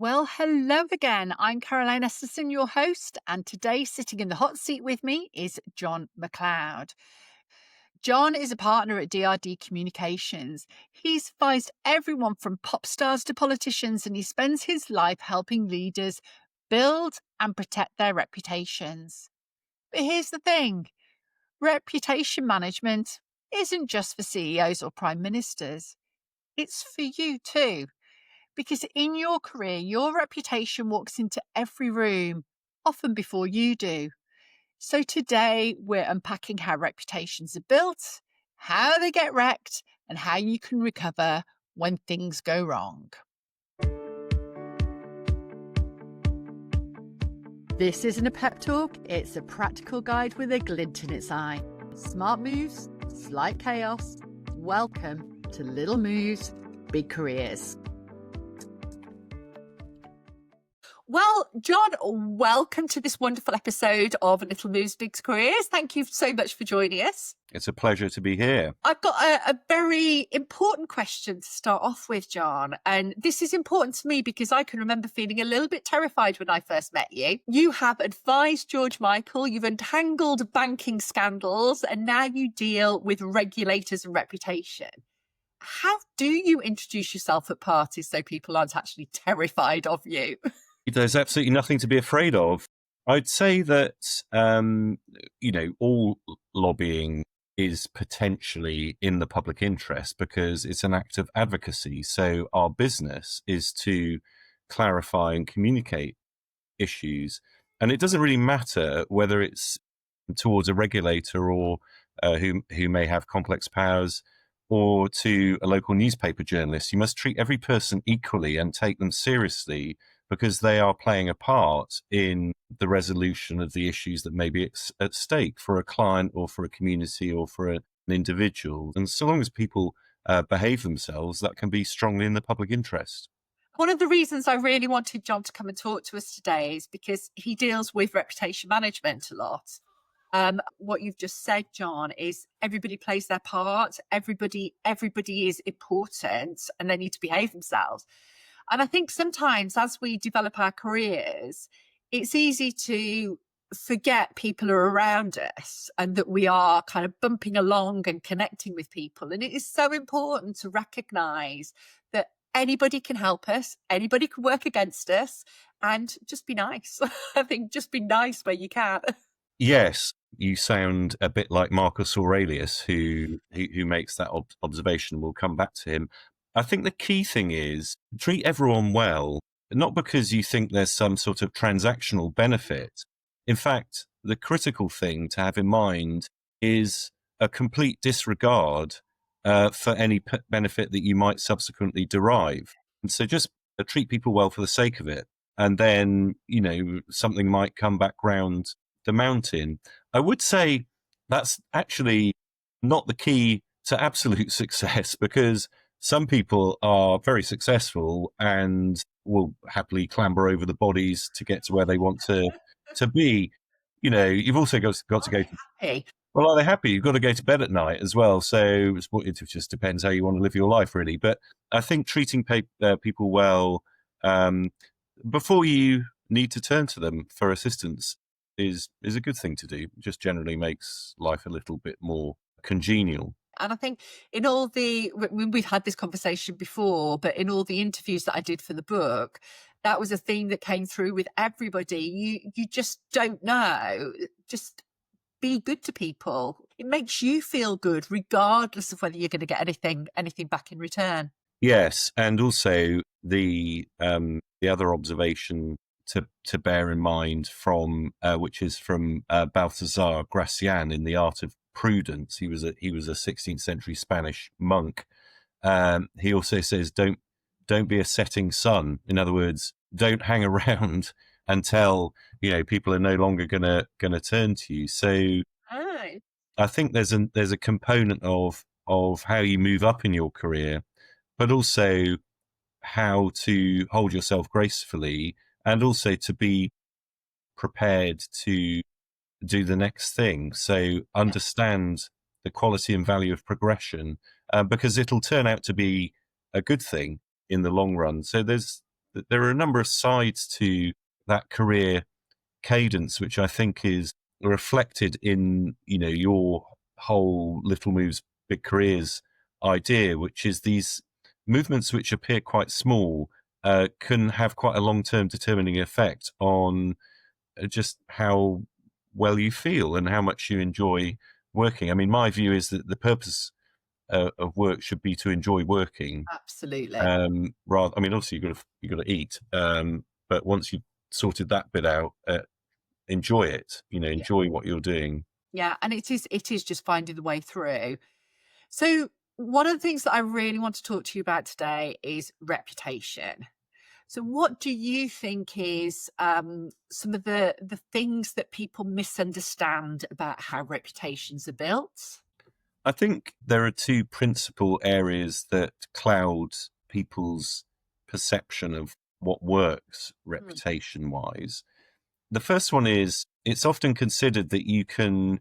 Well, hello again. I'm Caroline Esterson, your host, and today sitting in the hot seat with me is Jon McLeod. Jon is a partner at DRD Communications. He's advised everyone from pop stars to politicians, and he spends his life helping leaders build and protect their reputations. But here's the thing, reputation management isn't just for CEOs or prime ministers. It's for you too. Because in your career, your reputation walks into every room, often before you do. So today we're unpacking how reputations are built, how they get wrecked, and how you can recover when things go wrong. This isn't a pep talk, it's a practical guide with a glint in its eye. Smart moves, slight chaos. Welcome to Little Moves, Big Careers. Well, Jon, welcome to this wonderful episode of Little Moves, Big Careers. Thank you so much for joining us. It's a pleasure to be here. I've got a very important question to start off with, Jon. And this is important to me because I can remember feeling a little bit terrified when I first met you. You have advised George Michael, you've untangled banking scandals, and now you deal with regulators and reputation. How do you introduce yourself at parties so people aren't actually terrified of you? There's absolutely nothing to be afraid of. I'd say that, all lobbying is potentially in the public interest because it's an act of advocacy. So our business is to clarify and communicate issues. And it doesn't really matter whether it's towards a regulator or who may have complex powers, or to a local newspaper journalist. You must treat every person equally and take them seriously because they are playing a part in the resolution of the issues that may be at stake for a client or for a community or for an individual. And so long as people behave themselves, that can be strongly in the public interest. One of the reasons I really wanted Jon to come and talk to us today is because he deals with reputation management a lot. What you've just said, Jon, is everybody plays their part. Everybody is important and they need to behave themselves. And I think sometimes as we develop our careers, it's easy to forget people are around us and that we are kind of bumping along and connecting with people. And it is so important to recognize that anybody can help us, anybody can work against us, and just be nice. I think just be nice where you can. Yes, you sound a bit like Marcus Aurelius, who makes that observation. We'll come back to him. I think the key thing is treat everyone well, not because you think there's some sort of transactional benefit. In fact, the critical thing to have in mind is a complete disregard for any benefit that you might subsequently derive. And so just treat people well for the sake of it. And then, something might come back round the mountain. I would say that's actually not the key to absolute success, because some people are very successful and will happily clamber over the bodies to get to where they want to be. You've also got to go to Happy. Well, are they happy? You've got to go to bed at night as well. So it just depends how you want to live your life, really. But I think treating people well before you need to turn to them for assistance is a good thing to do. It just generally makes life a little bit more congenial. And I think we've had this conversation before, but in all the interviews that I did for the book, that was a theme that came through with everybody. You just don't know. Just be good to people. It makes you feel good, regardless of whether you're going to get anything back in return. Yes, and also the other observation to bear in mind from which is from Balthazar Gracian in The Art of Prudence. He was a 16th century Spanish monk. He also says, don't be a setting sun. In other words, don't hang around until people are no longer gonna turn to you. So I think there's a component of how you move up in your career, but also how to hold yourself gracefully, and also to be prepared to do the next thing. So understand the quality and value of progression, because it'll turn out to be a good thing in the long run. So there's that there are a number of sides to that career cadence, which I think is reflected in, your whole Little Moves, Big Careers idea, which is these movements which appear quite small can have quite a long-term determining effect on just how well you feel and how much you enjoy working. I mean, my view is that the purpose of work should be to enjoy working. Absolutely. Rather, I mean, obviously you got to eat, but once you've sorted that bit out, enjoy it. Yeah. Enjoy what you're doing. Yeah. And it is just finding the way through. So one of the things that I really want to talk to you about today is reputation. So what do you think is some of the things that people misunderstand about how reputations are built? I think there are two principal areas that cloud people's perception of what works Mm, reputation wise. The first one is it's often considered that you can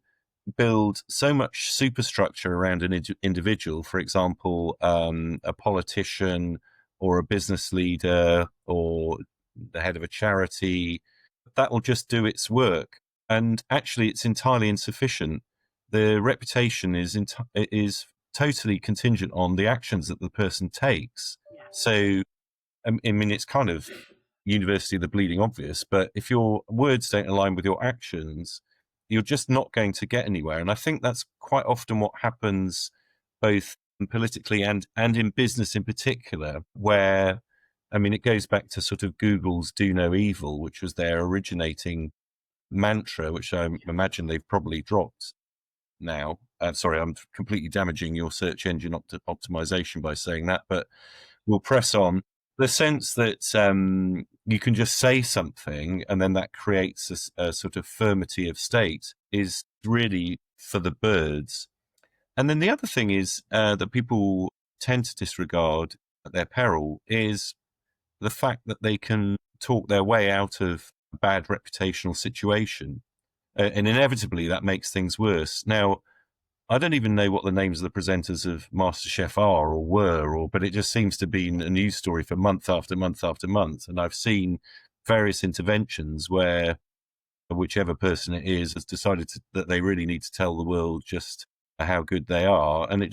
build so much superstructure around an individual, for example, a politician or a business leader or the head of a charity, that will just do its work. And actually, it's entirely insufficient. The reputation is totally contingent on the actions that the person takes. yeah. So, I mean, it's kind of University of the Bleeding Obvious, but if your words don't align with your actions, you're just not going to get anywhere. And I think that's quite often what happens both politically and in business in particular, where, I mean, it goes back to sort of Google's do no evil, which was their originating mantra, which I imagine they've probably dropped now. Sorry, I'm completely damaging your search engine optimization by saying that, but we'll press on. The sense that you can just say something and then that creates a sort of firmity of state is really for the birds. And then the other thing is that people tend to disregard at their peril is the fact that they can talk their way out of a bad reputational situation. And inevitably that makes things worse. Now, I don't even know what the names of the presenters of MasterChef are or were, but it just seems to be a news story for month after month after month. And I've seen various interventions where whichever person it is has decided that they really need to tell the world just how good they are, and it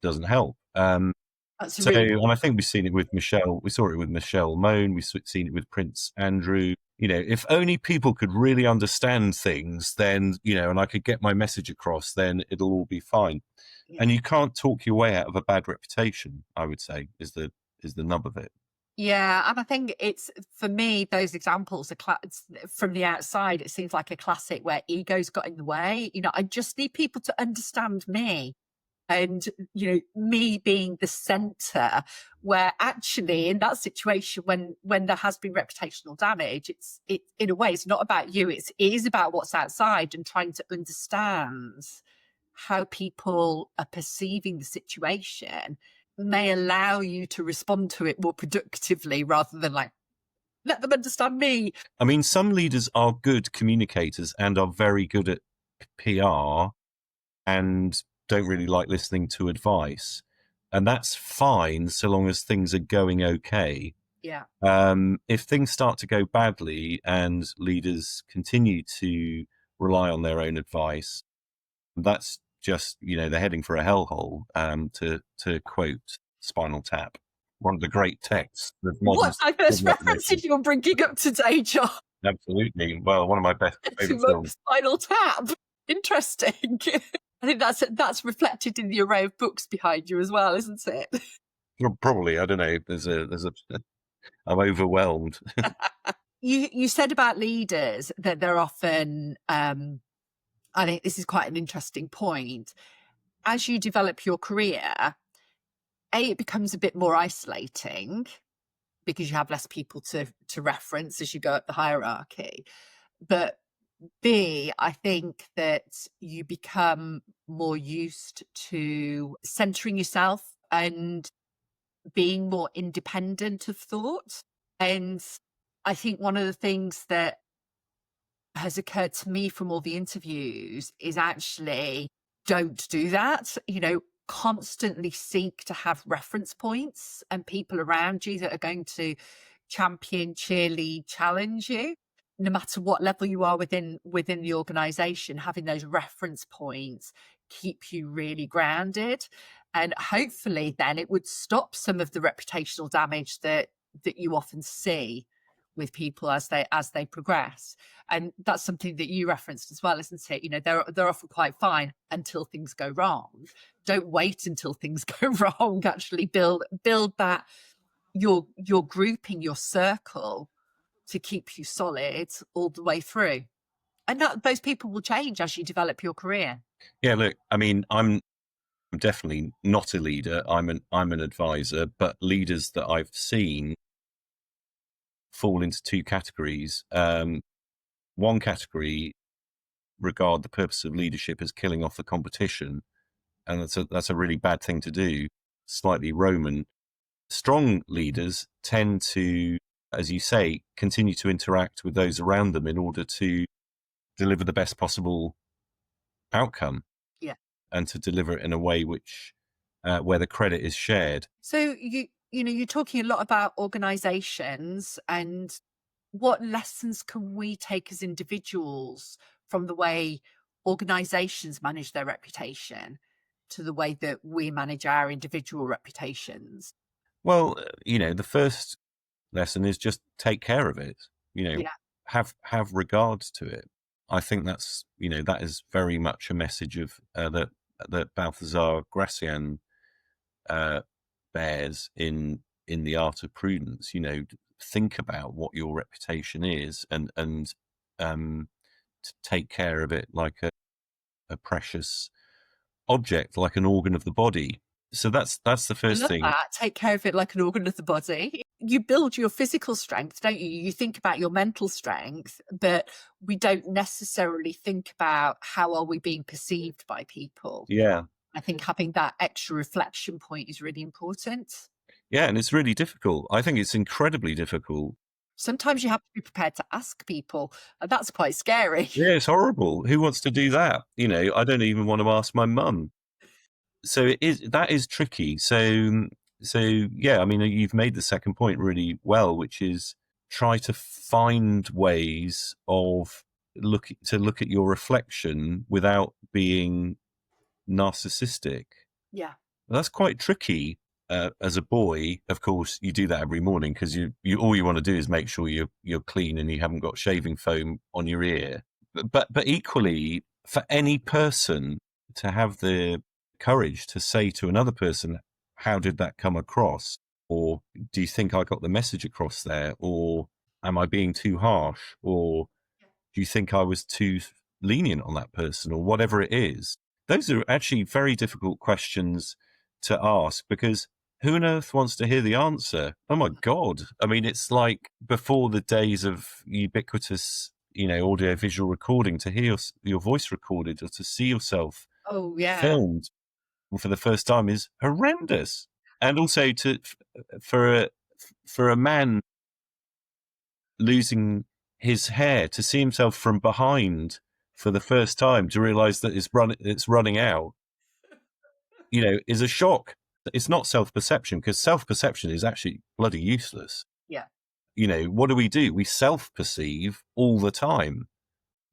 doesn't help. That's a So, really and I think we've seen it with Michelle. We saw it with Michelle Moan. We've seen it with Prince Andrew. If only people could really understand things, then, and I could get my message across, then it'll all be fine. yeah. And you can't talk your way out of a bad reputation, I would say, is the nub of it. Yeah, and I think it's for me those examples are from the outside. It seems like a classic where egos got in the way. I just need people to understand me, and me being the center. Where actually, in that situation, when there has been reputational damage, it in a way it's not about you. It is about what's outside and trying to understand how people are perceiving the situation may allow you to respond to it more productively rather than like, let them understand me. I mean, some leaders are good communicators and are very good at PR and don't really like listening to advice. And that's fine so long as things are going okay. Yeah. If things start to go badly and leaders continue to rely on their own advice, that's just, they're heading for a hellhole, to quote Spinal Tap, one of the great texts of What diverse modern references you're bringing up today, John, Absolutely. Well, one of my best to favorite films. Spinal Tap. Interesting. I think that's reflected in the array of books behind you as well, isn't it? Probably, I don't know. There's a. I'm overwhelmed. You said about leaders that they're often I think this is quite an interesting point. As you develop your career, it becomes a bit more isolating because you have less people to reference as you go up the hierarchy. But B, I think that you become more used to centering yourself and being more independent of thought. And I think one of the things that has occurred to me from all the interviews is actually don't do that. Constantly seek to have reference points and people around you that are going to champion, cheerlead, challenge you, no matter what level you are within the organization. Having those reference points keep you really grounded, and hopefully then it would stop some of the reputational damage that you often see with people as they progress. And that's something that you referenced as well, isn't it? They're often quite fine until things go wrong. Don't wait until things go wrong. Actually build that, your grouping, your circle, to keep you solid all the way through. And that those people will change as you develop your career. Yeah, look, I mean, I'm definitely not a leader. I'm an advisor, but leaders that I've seen fall into two categories. One category regard the purpose of leadership as killing off the competition, and that's a really bad thing to do. Slightly Roman. Strong leaders tend to, as you say, continue to interact with those around them in order to deliver the best possible outcome, Yeah. and to deliver it in a way which where the credit is shared. So you're talking a lot about organizations, and what lessons can we take as individuals from the way organizations manage their reputation to the way that we manage our individual reputations? Well, the first lesson is just take care of it. You know, Yeah. have regards to it. I think that is very much a message of that Balthazar Gracian bears in the Art of Prudence. Think about what your reputation is, and to take care of it like a precious object, like an organ of the body. So that's the I first love thing. that. Take care of it like an organ of the body. You build your physical strength, don't you? You think about your mental strength, but we don't necessarily think about how are we being perceived by people. Yeah, I think having that extra reflection point is really important. yeah, and it's really difficult. I think it's incredibly difficult. Sometimes you have to be prepared to ask people, and that's quite scary. Yeah, it's horrible. Who wants to do that? I don't even want to ask my mum. So that is tricky. So yeah, I mean, you've made the second point really well, which is try to find ways of look at your reflection without being narcissistic. Yeah. That's quite tricky. As a boy, of course, you do that every morning because you all you want to do is make sure you're clean and you haven't got shaving foam on your ear. But equally, for any person to have the courage to say to another person, "How did that come across?" Or "Do you think I got the message across there?" Or "Am I being too harsh?" Or "Do you think I was too lenient on that person?" Or whatever it is. Those are actually very difficult questions to ask, because who on earth wants to hear the answer? Oh my God. I mean, it's like before the days of ubiquitous, audio visual recording. To hear your voice recorded or to see yourself Oh, yeah. filmed for the first time is horrendous. And also for a man losing his hair, to see himself from behind for the first time, to realize that it's running out, is a shock. It's not self-perception, because self-perception is actually bloody useless. Yeah. What do? We self-perceive all the time.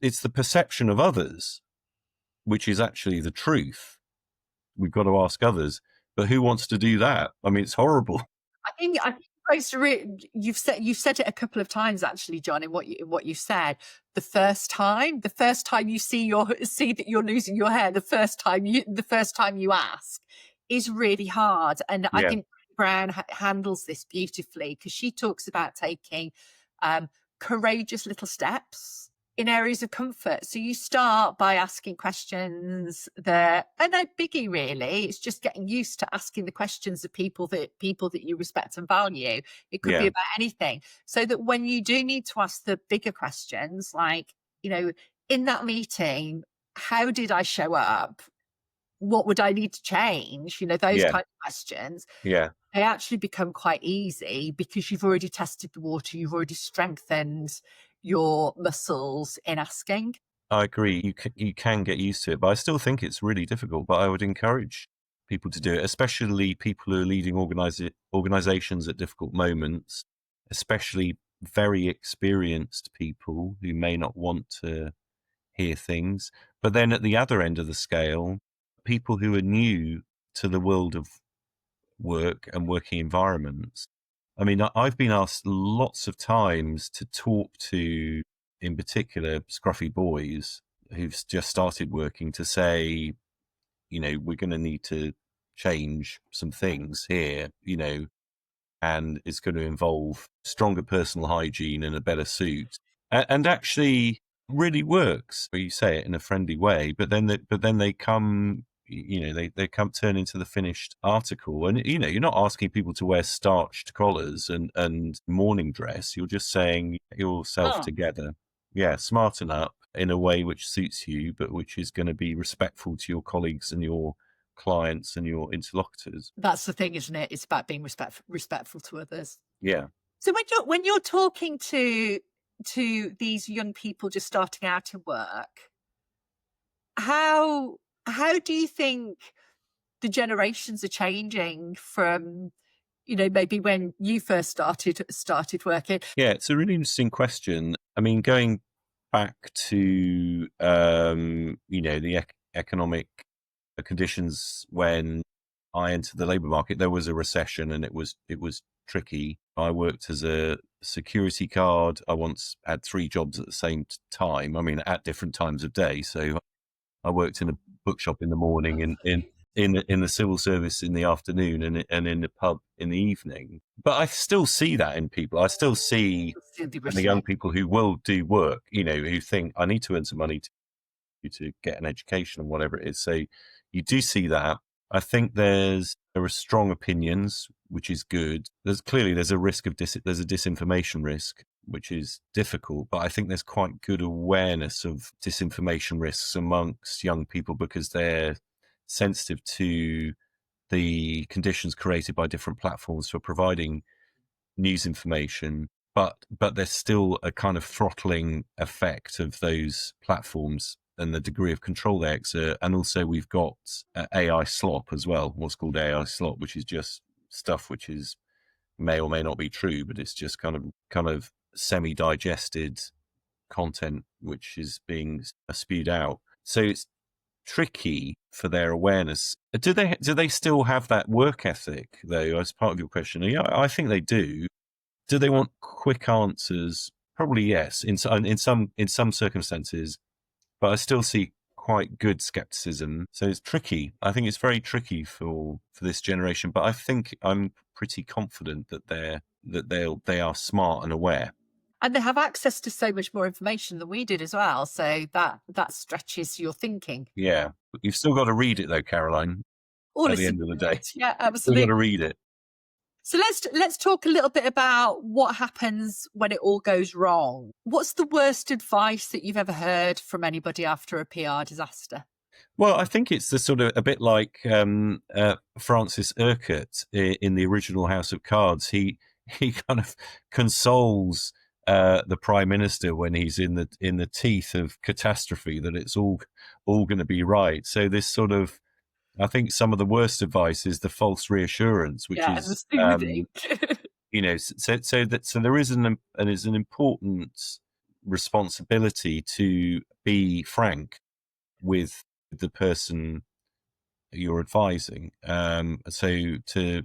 It's the perception of others, which is actually the truth. We've got to ask others, but who wants to do that? I mean, it's horrible. I think you've said it a couple of times actually, John, in what you said. The first time you see that you're losing your hair, the first time you ask is really hard. And I Yeah, think Brown handles this beautifully, because she talks about taking courageous little steps in areas of comfort. So you start by asking questions that are no biggie, really. It's just getting used to asking the questions of people that you respect and value. It could be yeah, about anything. So that when you do need to ask the bigger questions, like, in that meeting, how did I show up? What would I need to change? Those yeah, kind of questions, yeah. they actually become quite easy because you've already tested the water, you've already strengthened your muscles in asking. I agree. You can get used to it, but I still think it's really difficult. But I would encourage people to do it, especially people who are leading organizations at difficult moments. especially very experienced people who may not want to hear things. But then at the other end of the scale, people who are new to the world of work and working environments. I mean, I've been asked lots of times to talk to, in particular, scruffy boys who've just started working to say, we're going to need to change some things here, and it's going to involve stronger personal hygiene and a better suit. And actually really works. You say it in a friendly way, but then they come, they come turn into the finished article. And, you're not asking people to wear starched collars and morning dress. You're just saying yourself Oh, together. Yeah, smarten up in a way which suits you, but which is going to be respectful to your colleagues and your clients and your interlocutors. that's the thing, isn't it? It's about being respectful to others. Yeah. So when you're talking to these young people just starting out in work, how do you think the generations are changing from, maybe when you first started working? Yeah, it's a really interesting question. I mean, going back to the economic conditions when I entered the labour market, there was a recession and it was tricky. I worked as a security guard. I once had 3 jobs at the same time. I mean, at different times of day. So I worked in a bookshop in the morning, and in the civil service in the afternoon, and in the pub in the evening. But I still see that in people. I still see Still be in the young respect. people who will do work, who think I need to earn some money to get an education and whatever it is. So you do see that. I think there are strong opinions, which is good. There's a risk of there's a disinformation risk, which is difficult, but I think there's quite good awareness of disinformation risks amongst young people because they're sensitive to the conditions created by different platforms for providing news information, but there's still a kind of throttling effect of those platforms and the degree of control they exert. And also we've got AI slop as well, what's called AI slop, which is just stuff which is may or may not be true, but it's just kind of semi-digested content which is being spewed out. So it's tricky for their awareness. Do they still have that work ethic though, as part of your question? Yeah, I think they do. Do they want quick answers? Probably yes, in some circumstances, but I still see quite good skepticism. So it's tricky. I think it's very tricky for this generation. But I think I'm pretty confident that they are smart and aware. And they have access to so much more information than we did as well. So that stretches your thinking. Yeah, you've still got to read it though, Caroline. Or At the listen end of the to day, it. Yeah, still got absolutely. to read it. So let's talk a little bit about what happens when it all goes wrong. What's the worst advice that you've ever heard from anybody after a PR disaster? Well, I think it's the sort of a bit like Francis Urquhart in the original House of Cards. He kind of consoles the Prime Minister when he's in the teeth of catastrophe that it's all going to be right. So this sort of, I think some of the worst advice is the false reassurance, which Yeah, and the is soothing. so there is an important responsibility to be frank with the person you're advising. So to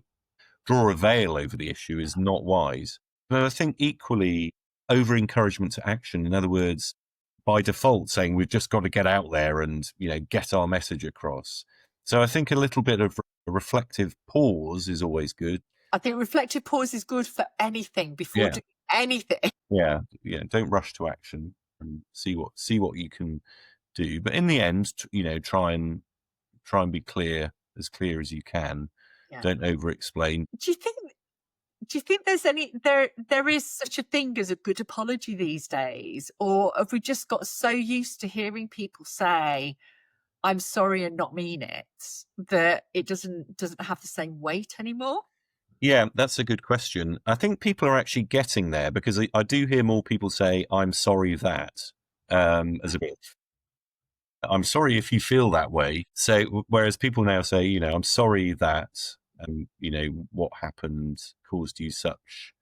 draw a veil over the issue is not wise. But I think equally over encouragement to action, in other words, by default saying we've just got to get out there and get our message across. So I think a little bit of a reflective pause is always good. I think reflective pause is good for anything before Yeah, doing anything. yeah. Don't rush to action and see what you can do. But in the end, try and be as clear as you can. Yeah. Don't over explain. Do you think do you think there is such a thing as a good apology these days? Or have we just got so used to hearing people say, I'm sorry and not mean it, that it doesn't have the same weight anymore? Yeah, that's a good question. I think people are actually getting there because I do hear more people say, I'm sorry that, as a bit. I'm sorry if you feel that way. So, whereas people now say, I'm sorry that, what happened caused you such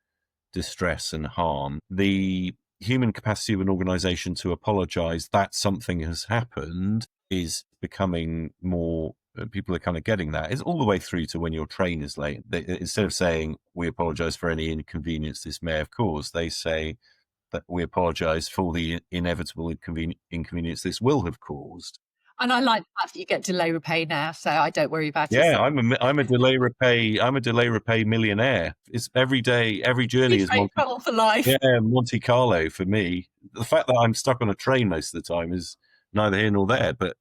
distress and harm. The human capacity of an organization to apologize that something has happened is becoming more, people are kind of getting that. It's all the way through to when your train is late. Instead of saying, we apologize for any inconvenience this may have caused, they say that we apologize for the inevitable inconvenience this will have caused. And I like the fact that you get delay repay now, so I don't worry about it. Yeah, I'm a delay repay millionaire. It's every day, every journey You is trade travel for life. Monte Carlo for me. The fact that I'm stuck on a train most of the time is neither here nor there, but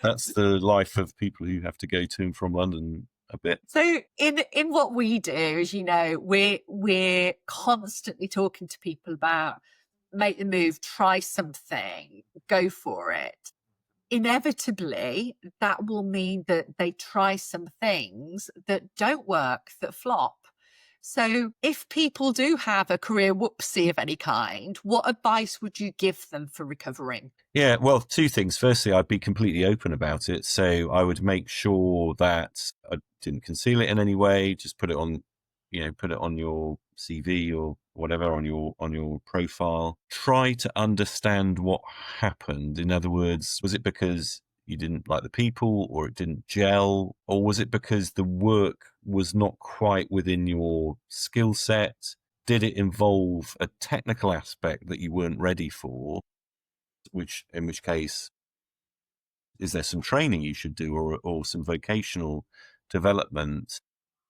that's the life of people who have to go to and from London a bit. So in what we do, as you know, we're constantly talking to people about make the move, try something, go for it. Inevitably, that will mean that they try some things that don't work, that flop. So if people do have a career whoopsie of any kind, what advice would you give them for recovering? Yeah, well, two things. Firstly, I'd be completely open about it. So I would make sure that I didn't conceal it in any way, just put it on, put it on your CV or whatever, on your profile. Try to understand what happened. In other words, was it because you didn't like the people, or it didn't gel, or was it because the work was not quite within your skill set? Did it involve a technical aspect that you weren't ready for? In which case, is there some training you should do, or some vocational development?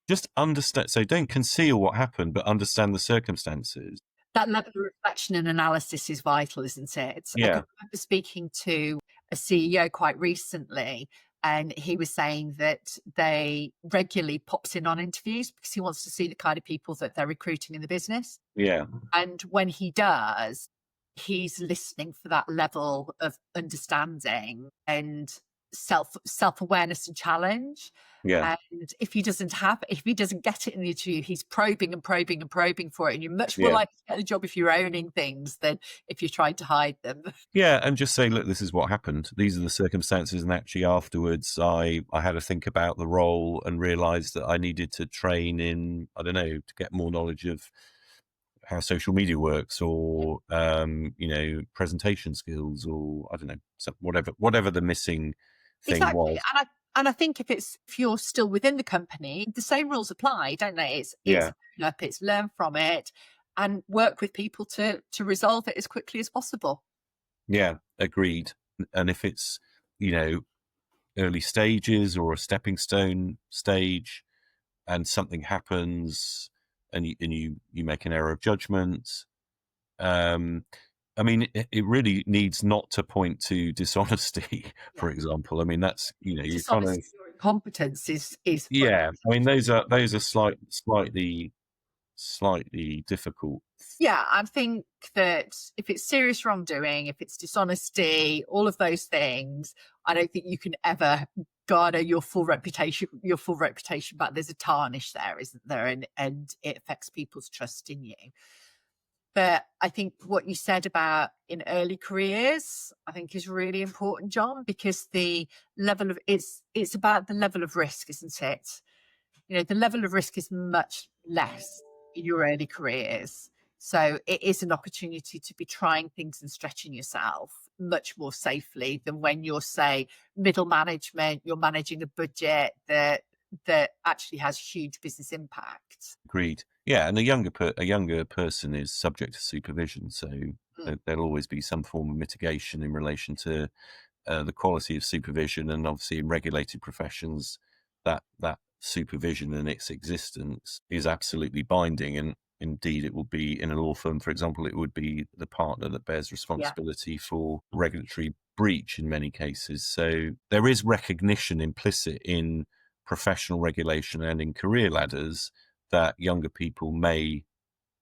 Just understand. So don't conceal what happened, but understand the circumstances. That level of reflection and analysis is vital, isn't it? I Yeah, remember speaking to a CEO quite recently, and he was saying that they regularly pops in on interviews because he wants to see the kind of people that they're recruiting in the business. yeah, And when he does, he's listening for that level of understanding and self-awareness and challenge. yeah, And if he doesn't get it in the interview, he's probing and probing and probing for it. And you're much more yeah. likely to get the job if you're owning things than if you're trying to hide them. Yeah, and just say, look, this is what happened. These are the circumstances, and actually afterwards, I had to think about the role and realised that I needed to train in, I don't know, to get more knowledge of how social media works, or presentation skills, or I don't know, whatever the missing thing Exactly. was. And I think if you're still within the company, the same rules apply, don't they? It's Yeah, own up, it's learn from it, and work with people to resolve it as quickly as possible. yeah, agreed. And if it's early stages or a stepping stone stage, and something happens, and you make an error of judgment, I mean, it really needs not to point to dishonesty, Yeah. for example. I mean, that's you kind of, Dishonesty or incompetence is yeah. I mean, those are slightly difficult. yeah, I think that if it's serious wrongdoing, if it's dishonesty, all of those things, I don't think you can ever garner your full reputation back. There's a tarnish there, isn't there? And it affects people's trust in you. But I think what you said about in early careers, I think is really important, John, because the level of it's about the level of risk, isn't it? The level of risk is much less in your early careers. So it is an opportunity to be trying things and stretching yourself much more safely than when you're, say, middle management, you're managing a budget that actually has huge business impact. Agreed. Yeah, and a younger person is subject to supervision, so Mm. there'll always be some form of mitigation in relation to the quality of supervision, and obviously in regulated professions, that supervision and its existence is absolutely binding. And indeed, it will be in a law firm, for example, it would be the partner that bears Yeah. responsibility for regulatory breach in many cases. So there is recognition implicit in professional regulation and in career ladders that younger people may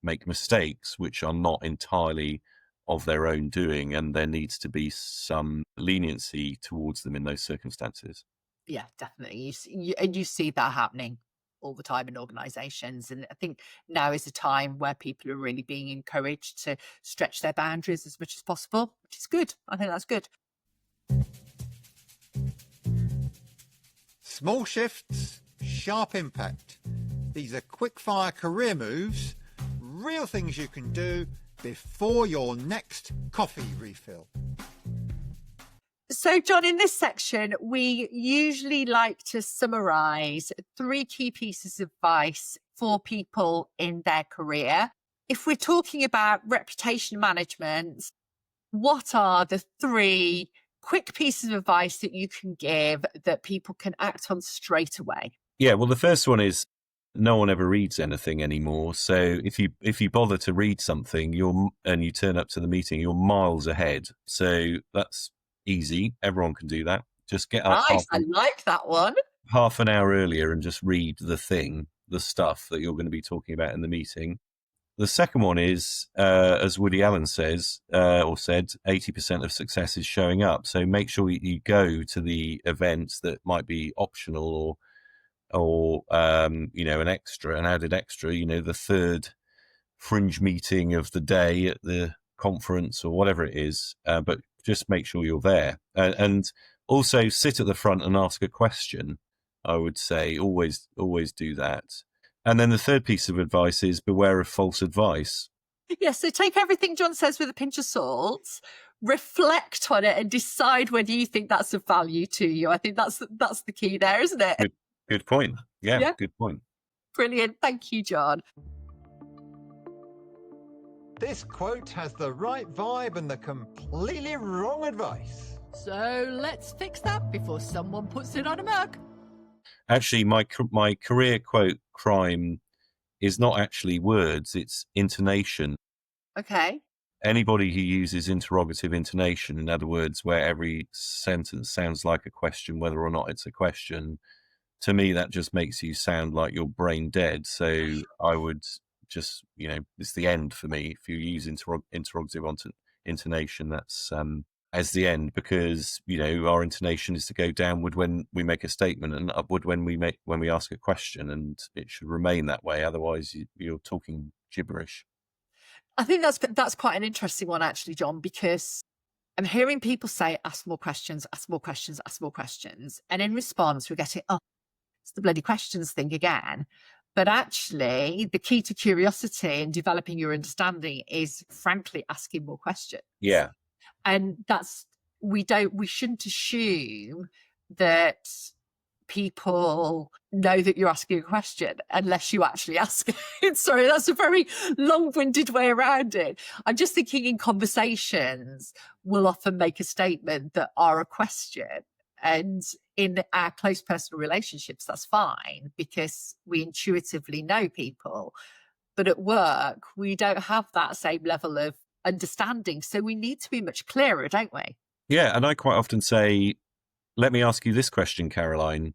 make mistakes which are not entirely of their own doing, and there needs to be some leniency towards them in those circumstances. Yeah, definitely. And you see that happening all the time in organizations. And I think now is a time where people are really being encouraged to stretch their boundaries as much as possible, which is good. I think that's good. Small shifts, sharp impact. These are quick-fire career moves real things you can do before your next coffee refill. So, John, in this section, we usually like to summarise 3 key pieces of advice for people in their career. If we're talking about reputation management, what are the 3 quick pieces of advice that you can give that people can act on straight away? Yeah, well, the first one is no one ever reads anything anymore. So if you bother to read something, and you turn up to the meeting, you're miles ahead. So that's easy. Everyone can do that. Just get up Nice. I like that one. half an hour earlier and just read the stuff that you're going to be talking about in the meeting. The second one is, as Woody Allen says, or said, 80% of success is showing up. So make sure you go to the events that might be optional or an added extra, the third fringe meeting of the day at the conference or whatever it is. But just make sure you're there. And also sit at the front and ask a question, I would say. Always do that. And then the third piece of advice is beware of false advice. Yes, so take everything John says with a pinch of salt, reflect on it and decide whether you think that's of value to you. I think that's the key there, isn't it? Good point. Yeah, good point. Brilliant. Thank you, John. This quote has the right vibe and the completely wrong advice. So let's fix that before someone puts it on a mug. Actually, my career quote crime is not actually words, it's intonation. Okay. Anybody who uses interrogative intonation, in other words, where every sentence sounds like a question, whether or not it's a question, to me, that just makes you sound like you're brain dead. So I would just, it's the end for me. If you use interrogative intonation, that's as the end, because, our intonation is to go downward when we make a statement and upward when we ask a question, and it should remain that way. Otherwise, you're talking gibberish. I think that's quite an interesting one, actually, John, because I'm hearing people say, ask more questions, ask more questions, ask more questions. And in response, we're getting, it's the bloody questions thing again. But actually, the key to curiosity and developing your understanding is, frankly, asking more questions. Yeah. And we shouldn't assume that people know that you're asking a question unless you actually ask it. Sorry, that's a very long-winded way around it. I'm just thinking in conversations, we'll often make a statement that are a question. And in our close personal relationships, that's fine because we intuitively know people. But at work, we don't have that same level of understanding. So we need to be much clearer, don't we? Yeah. And I quite often say, let me ask you this question, Caroline.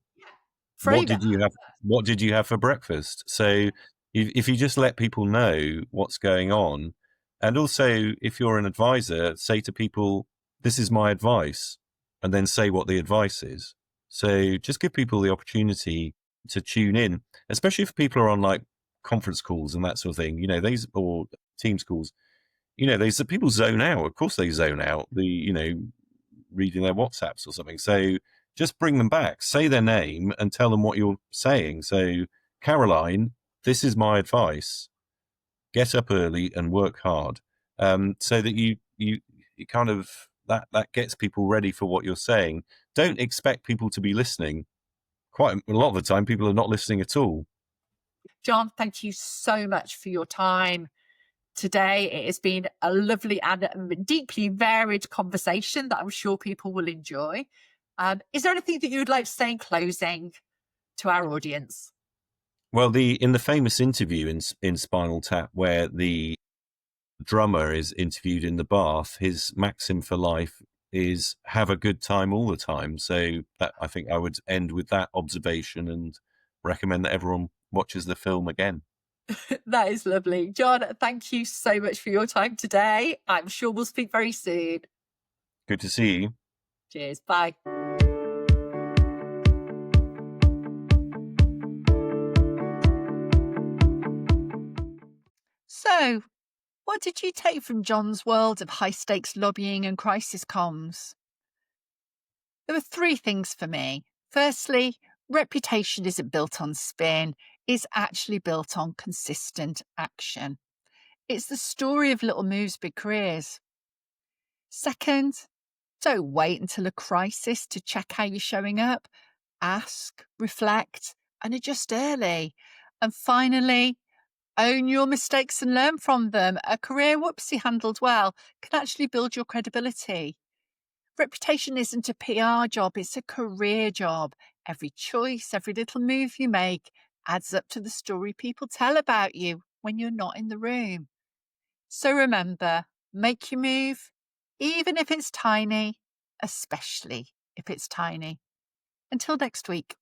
What did you have for breakfast? So if you just let people know what's going on, and also if you're an advisor, say to people, this is my advice, and then say what the advice is. So just give people the opportunity to tune in, especially if people are on like conference calls and that sort of thing, these, or Teams calls, these people zone out. Of course they zone out, reading their WhatsApps or something. So just bring them back, say their name and tell them what you're saying. So, Caroline, this is my advice. Get up early and work hard. So that you kind of, that gets people ready for what you're saying. Don't expect people to be listening. Quite a lot of the time, people are not listening at all. John, thank you so much for your time today. It has been a lovely and deeply varied conversation that I'm sure people will enjoy. Is there anything that you would like to say in closing to our audience? Well, in the famous interview in Spinal Tap, where the drummer is interviewed in the bath, his maxim for life is have a good time all the time. So I think I would end with that observation and recommend that everyone watches the film again. That is lovely. John, thank you so much for your time today. I'm sure we'll speak very soon. Good to see you. Cheers. Bye. So, what did you take from John's world of high-stakes lobbying and crisis comms? There were 3 things for me. Firstly, reputation isn't built on spin, it's actually built on consistent action. It's the story of little moves, big careers. Second, don't wait until a crisis to check how you're showing up. Ask, reflect, and adjust early. And finally, own your mistakes and learn from them. A career whoopsie handled well can actually build your credibility. Reputation isn't a PR job, it's a career job. Every choice, every little move you make adds up to the story people tell about you when you're not in the room. So remember, make your move, even if it's tiny, especially if it's tiny. Until next week.